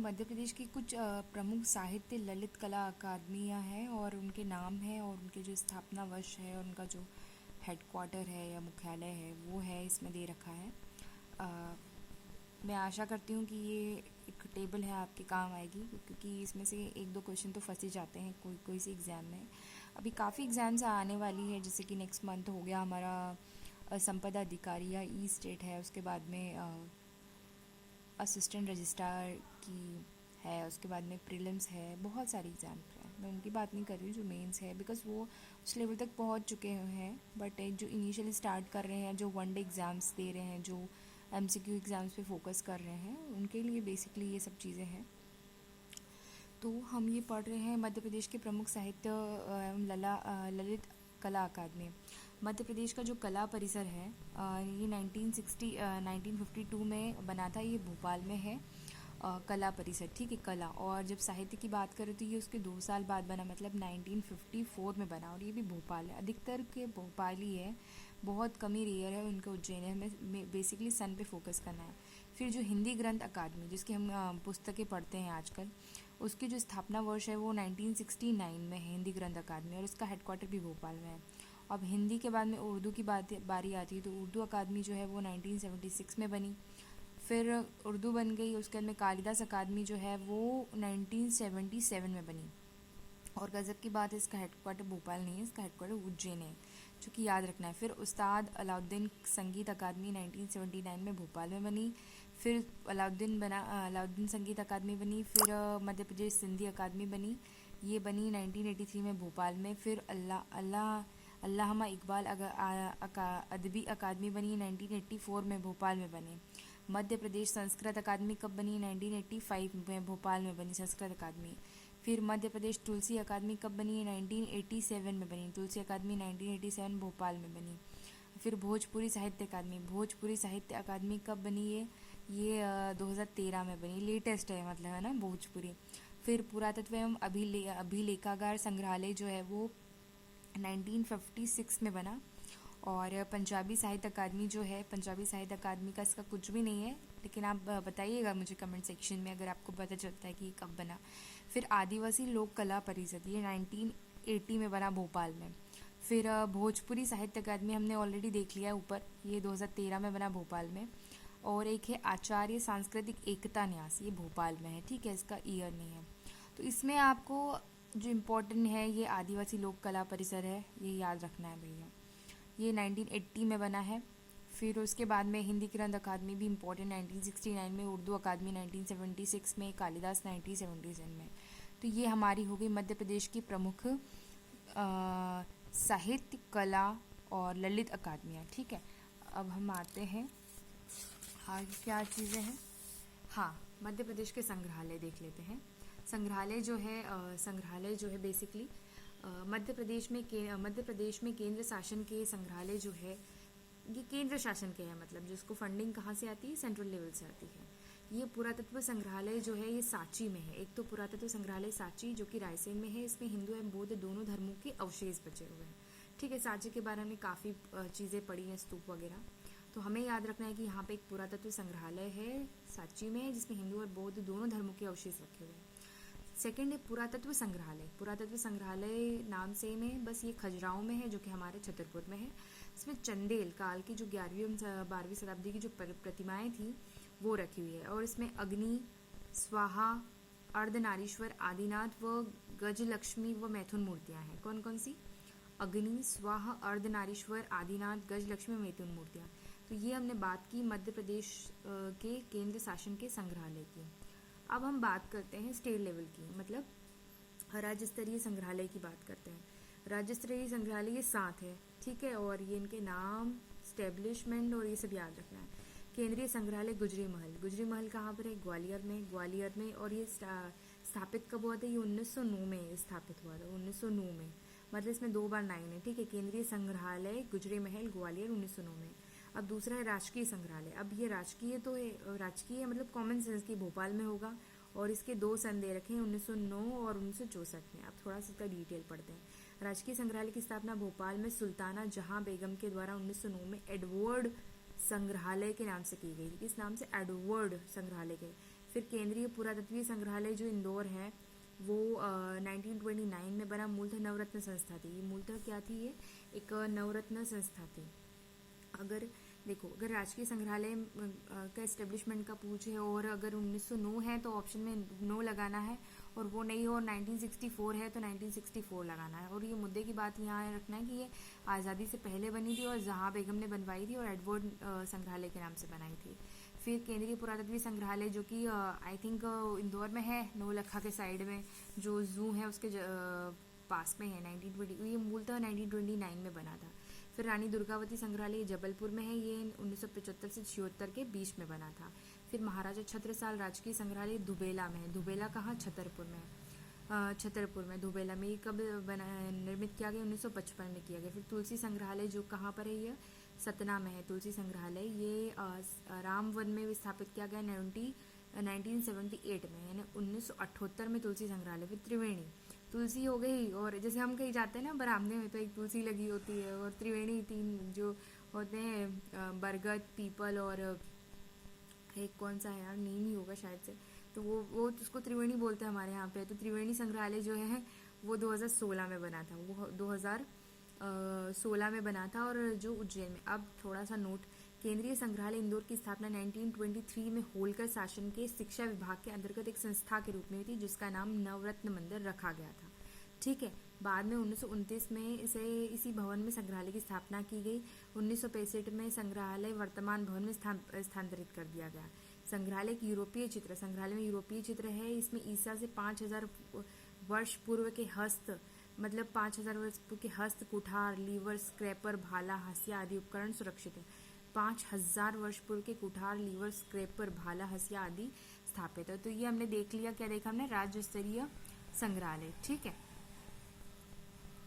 मध्य प्रदेश की कुछ प्रमुख साहित्य ललित कला अकादमियाँ हैं और उनके नाम हैं और उनके जो स्थापना वर्ष है और उनका जो हेडक्वार्टर है या मुख्यालय है वो है इसमें दे रखा है। अ, मैं आशा करती हूँ कि ये एक टेबल है आपके काम आएगी, क्योंकि इसमें से एक दो क्वेश्चन तो फंस ही जाते हैं कोई कोई सी एग्ज़ाम में। अभी काफ़ी एग्ज़ाम्स आने वाली है, जैसे कि नेक्स्ट मंथ हो गया हमारा संपदा अधिकारी या ई स्टेट है, उसके बाद में असिस्टेंट रजिस्ट्रार की है, उसके बाद में प्रीलिम्स है, बहुत सारी एग्ज़ाम है। मैं उनकी बात नहीं कर रही हूँ जो मेंस है, बिकॉज वो उस लेवल तक पहुँच चुके हैं। बट जो इनिशियली स्टार्ट कर रहे हैं, जो वन डे एग्ज़ाम्स दे रहे हैं, जो एमसीक्यू एग्ज़ाम्स पे फोकस कर रहे हैं, उनके लिए बेसिकली ये सब चीज़ें हैं। तो हम ये पढ़ रहे हैं मध्य प्रदेश के प्रमुख साहित्य एवं ललित कला अकादमी। मध्य प्रदेश का जो कला परिसर है ये 1952 में बना था। ये भोपाल में है कला परिसर, ठीक है, कला। और जब साहित्य की बात करें तो ये उसके 2 साल बाद बना, मतलब 1954 में बना, और ये भी भोपाल है। अधिकतर के भोपाल ही है, बहुत कमी रेयर है उनका उज्जैन है। हमें बेसिकली सन पे फोकस करना है। फिर जो हिंदी ग्रंथ अकादमी, जिसकी हम पुस्तकें पढ़ते हैं आजकल, उसकी जो स्थापना वर्ष है वो 1969 में है, हिंदी ग्रंथ अकादमी, और उसका हेडक्वार्टर भी भोपाल में है। अब हिंदी के बाद में उर्दू की बारी आती है, तो उर्दू अकादमी जो है वो 1976 में बनी। फिर उर्दू बन गई, उसके बाद में कालिदास अकादमी जो है वो 1977 में बनी। और गज़ब की बात है, इसका हेडक्वार्टर भोपाल नहीं है, इसका हेडक्वार्टर उज्जैन है, जो कि याद रखना है। फिर उस्ताद अलाउद्दीन संगीत अकादमी 1979 में भोपाल में बनी। फिर अलाउद्दीन संगीत अकादमी बनी। फिर मध्य प्रदेश सिंधी अकादमी बनी, ये बनी 1983 में भोपाल में। फिर अल्लामा इकबाल अदबी अकादमी बनी 1984 में भोपाल में बने। मध्य प्रदेश संस्कृत अकादमी कब बनी? 1985 में भोपाल में बनी संस्कृत अकादमी। फिर मध्य प्रदेश तुलसी अकादमी कब बनी? 1987 में बनी तुलसी अकादमी, 1987 भोपाल में बनी। फिर भोजपुरी साहित्य अकादमी कब बनी? ये 2013 में बनी, लेटेस्ट है, मतलब है ना, भोजपुरी। फिर पुरातत्व एवं अभिलेखागार संग्रहालय जो है वो 1956 में बना। और पंजाबी साहित्य अकादमी जो है, पंजाबी साहित्य अकादमी का इसका कुछ भी नहीं है, लेकिन आप बताइएगा मुझे कमेंट सेक्शन में अगर आपको पता चलता है कि ये कब बना। फिर आदिवासी लोक कला परिषद, ये 1980 में बना भोपाल में। फिर भोजपुरी साहित्य अकादमी हमने ऑलरेडी देख लिया ऊपर, ये 2013 में बना भोपाल में। और एक है आचार्य सांस्कृतिक एकता न्यास, ये भोपाल में है, ठीक है, इसका ईयर नहीं है। तो इसमें आपको जो इम्पोर्टेंट है ये आदिवासी लोक कला परिसर है, ये याद रखना है भैया। ये 1980 में बना है। फिर उसके बाद में हिंदी ग्रंथ अकादमी भी इम्पोर्टेंट, 1969 में, उर्दू अकादमी 1976 में, कालिदास 1977 में। तो ये हमारी हो गई मध्य प्रदेश की प्रमुख साहित्य, कला और ललित अकादमियाँ, ठीक है। अब हम आते हैं आगे क्या चीज़ें हैं। हाँ, मध्य प्रदेश के संग्रहालय देख लेते हैं। संग्रहालय जो है बेसिकली मध्य प्रदेश में केंद्र शासन के संग्रहालय जो है, ये केंद्र शासन के हैं, मतलब जिसको फंडिंग कहाँ से आती है? सेंट्रल लेवल से आती है। ये पुरातत्व संग्रहालय जो है ये सांची में है। एक तो पुरातत्व संग्रहालय सांची जो कि रायसेन में है, इसमें हिंदू एवं बौद्ध दोनों धर्मों के अवशेष बचे हुए हैं, ठीक है। सांची के बारे में काफ़ी चीज़ें पढ़ी हैं, स्तूप वगैरह। तो हमें याद रखना है कि यहाँ पे एक पुरातत्व संग्रहालय है सांची में, जिसमें हिंदू और बौद्ध दोनों धर्मों के अवशेष रखे हुए हैं। सेकेंड है पुरातत्व संग्रहालय। पुरातत्व संग्रहालय नाम सेम है, बस ये खजुराहो में है, जो कि हमारे छतरपुर में है। इसमें चंदेल काल की जो 11वीं और 12वीं शताब्दी की जो प्रतिमाएं थी वो रखी हुई है। और इसमें अग्नि, स्वाहा, अर्धनारीश्वर, आदिनाथ व गजलक्ष्मी व मैथुन मूर्तियां हैं। कौन कौन सी? अग्नि, स्वाहा, अर्धनारीश्वर, आदिनाथ, गजलक्ष्मी, मैथुन मूर्तियां। तो ये हमने बात की मध्य प्रदेश के केंद्र शासन के संग्रहालय की। अब हम बात करते हैं स्टेट लेवल की, मतलब राज्य स्तरीय संग्रहालय की बात करते हैं। राज्य स्तरीय संग्रहालय ये 7 है, ठीक है, और ये इनके नाम, स्टेब्लिशमेंट और ये सब याद रखना है। केंद्रीय संग्रहालय गुजरी महल कहाँ पर है? ग्वालियर में। और ये स्थापित कब हुआ था? ये 1909 में स्थापित हुआ था, 1909 में, मतलब इसमें 2 बार 9 है, ठीक है। केंद्रीय संग्रहालय गुजरी महल ग्वालियर 1909 में। अब दूसरा है राजकीय संग्रहालय। अब ये राजकीय तो है, राजकीय मतलब कॉमन सेंस की, भोपाल में होगा, और इसके 2 सन दे रखे हैं, 1909 और 1964 में। अब थोड़ा सा इसका डिटेल पढ़ते हैं। राजकीय संग्रहालय की स्थापना भोपाल में सुल्ताना जहां बेगम के द्वारा 1909 में एडवर्ड संग्रहालय के नाम से की गई। किस नाम से? एडवर्ड संग्रहालय के। फिर केंद्रीय पुरातत्वीय संग्रहालय जो इंदौर है वो 1929 में बना, मूलतः नवरत्न संस्था थी। ये मूलतः क्या थी, ये एक नवरत्न संस्था थी। अगर देखो, अगर राजकीय संग्रहालय का एस्टेब्लिशमेंट का पूछे और अगर 1909 है तो ऑप्शन में नो लगाना है, और वो नहीं हो और 1964 है तो 1964 लगाना है। और ये मुद्दे की बात यहाँ रखना है कि ये आज़ादी से पहले बनी थी और जहाँ बेगम ने बनवाई थी और एडवर्ड संग्रहालय के नाम से बनाई थी। फिर केंद्रीय पुरातत्वीय संग्रहालय जो कि आई थिंक इंदौर में है, नौलखा के साइड में जो जू है उसके पास में है, 1920, ये मूलतः 1929 में बना था। फिर रानी दुर्गावती संग्रहालय जबलपुर में है, ये 1975 से 76 के बीच में बना था। फिर महाराजा छत्रसाल राजकीय संग्रहालय दुबेला में है। दुबेला कहाँ, छतरपुर में है, छतरपुर में दुबेला में। ये कब बना, निर्मित किया गया, 1955 में किया गया। फिर तुलसी संग्रहालय जो कहाँ पर है, ये सतना में है तुलसी संग्रहालय। ये रामवन में स्थापित किया गया 1978 में, यानी 1978 में तुलसी संग्रहालय। फिर त्रिवेणी, तुलसी हो गई और जैसे हम कहीं जाते हैं ना बरामदे में तो एक तुलसी लगी होती है, और त्रिवेणी तीन जो होते हैं, बरगद, पीपल और एक कौन सा है यार, नीम ही होगा शायद से, तो वो उसको त्रिवेणी बोलते हैं हमारे यहाँ पे। तो त्रिवेणी संग्रहालय जो है वो 2016 में बना था, वो 2016 में बना था, और जो उज्जैन में। अब थोड़ा सा नोट, केंद्रीय संग्रहालय इंदौर की स्थापना 1923 में होलकर शासन के शिक्षा विभाग के अंतर्गत एक संस्था के रूप में हुई थी, जिसका नाम नवरत्न मंदिर रखा गया था। ठीक है, बाद में 1929 में इसी भवन में संग्रहालय की स्थापना की गई। 1965 में संग्रहालय वर्तमान भवन में स्थानांतरित कर दिया गया। संग्रहालय की यूरोपीय चित्र, संग्रहालय में यूरोपीय चित्र है, इसमें ईसा से 5000 वर्ष पूर्व के हस्त, मतलब 5000 वर्ष पूर्व के हस्त, कुठार, लीवर, स्क्रैपर, भाला, हसिया आदि उपकरण सुरक्षित है। 5000 वर्ष पूर्व के कुठार, लीवर, स्क्रैपर, भाला, हसिया आदि स्थापित है। तो ये हमने देख लिया, क्या देखा हमने, राज्य स्तरीय संग्रहालय। ठीक है।